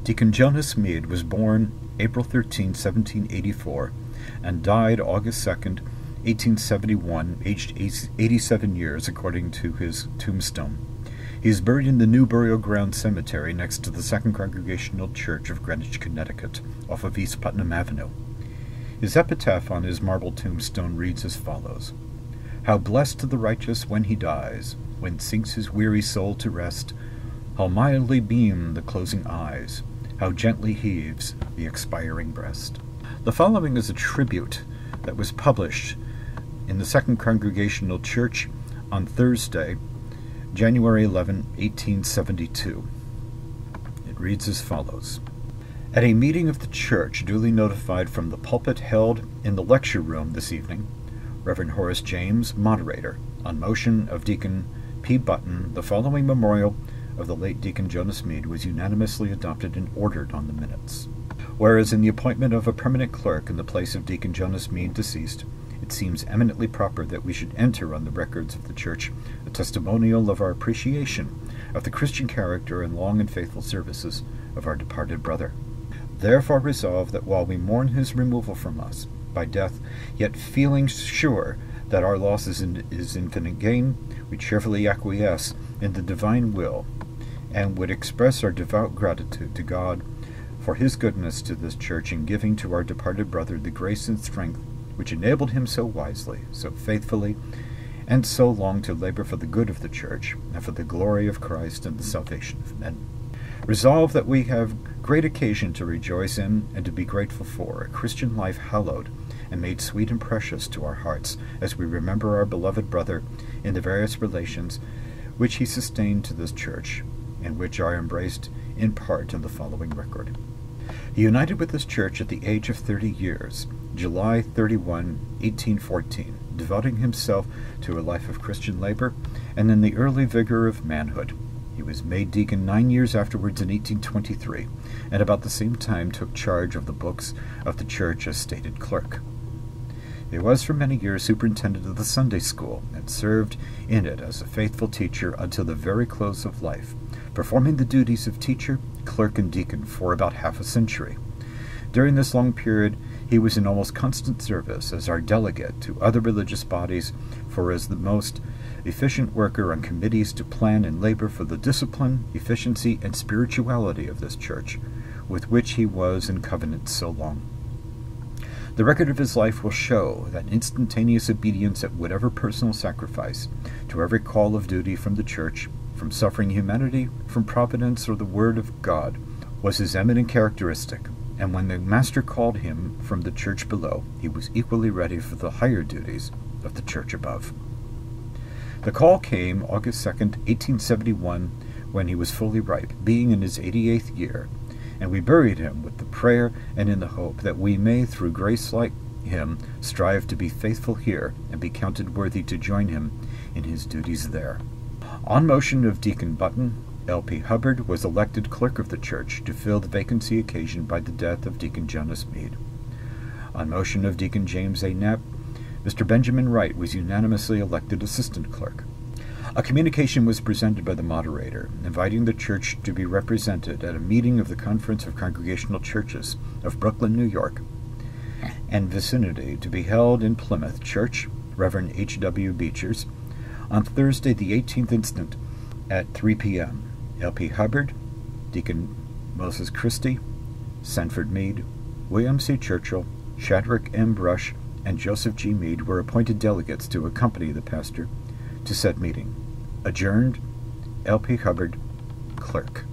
Deacon Jonas Mead was born April 13, 1784, and died August 2, 1871, aged 87 years, according to his tombstone. He is buried in the New Burial Ground Cemetery next to the Second Congregational Church of Greenwich, Connecticut, off of East Putnam Avenue. His epitaph on his marble tombstone reads as follows: "How blessed the righteous when he dies, when sinks his weary soul to rest, how mildly beam the closing eyes, how gently heaves the expiring breast." The following is a tribute that was published in the Second Congregational Church on Thursday, January 11, 1872. It reads as follows: "At a meeting of the church duly notified from the pulpit held in the lecture room this evening, Reverend Horace James, Moderator, on motion of Deacon P. Button, the following memorial of the late Deacon Jonas Mead was unanimously adopted and ordered on the minutes. Whereas in the appointment of a permanent clerk in the place of Deacon Jonas Mead deceased, it seems eminently proper that we should enter on the records of the church a testimonial of our appreciation of the Christian character and long and faithful services of our departed brother. Therefore resolve that while we mourn his removal from us by death, yet feeling sure that our loss is infinite gain, we cheerfully acquiesce in the divine will, and would express our devout gratitude to God for his goodness to this church in giving to our departed brother the grace and strength which enabled him so wisely, so faithfully, and so long to labor for the good of the church, and for the glory of Christ and the salvation of men. Resolve that we have great occasion to rejoice in and to be grateful for a Christian life hallowed and made sweet and precious to our hearts as we remember our beloved brother in the various relations which he sustained to this church, and which are embraced in part in the following record. He united with this church at the age of 30 years, July 31, 1814, devoting himself to a life of Christian labor, and in the early vigor of manhood. He was made deacon 9 years afterwards in 1823, and about the same time took charge of the books of the church as stated clerk. He was for many years superintendent of the Sunday school, and served in it as a faithful teacher until the very close of life, performing the duties of teacher, clerk, and deacon for about half a century. During this long period, he was in almost constant service as our delegate to other religious bodies, for as the most efficient worker on committees to plan and labor for the discipline, efficiency, and spirituality of this church, with which he was in covenant so long. The record of his life will show that instantaneous obedience at whatever personal sacrifice, to every call of duty from the church, from suffering humanity, from providence, or the word of God, was his eminent characteristic, and when the Master called him from the church below, he was equally ready for the higher duties of the church above. The call came August 2, 1871, when he was fully ripe, being in his 88th year, and we buried him with the prayer and in the hope that we may, through grace like him, strive to be faithful here and be counted worthy to join him in his duties there. On motion of Deacon Button, L.P. Hubbard was elected clerk of the church to fill the vacancy occasioned by the death of Deacon Jonas Mead. On motion of Deacon James A. Knapp, Mr. Benjamin Wright was unanimously elected assistant clerk. A communication was presented by the Moderator, inviting the church to be represented at a meeting of the Conference of Congregational Churches of Brooklyn, New York, and vicinity to be held in Plymouth Church, Reverend H.W. Beecher's, on Thursday the 18th instant at 3 p.m. L.P. Hubbard, Deacon Moses Christie, Sanford Mead, William C. Churchill, Shadrach M. Brush, and Joseph G. Mead were appointed delegates to accompany the pastor to said meeting. Adjourned, L.P. Hubbard, Clerk.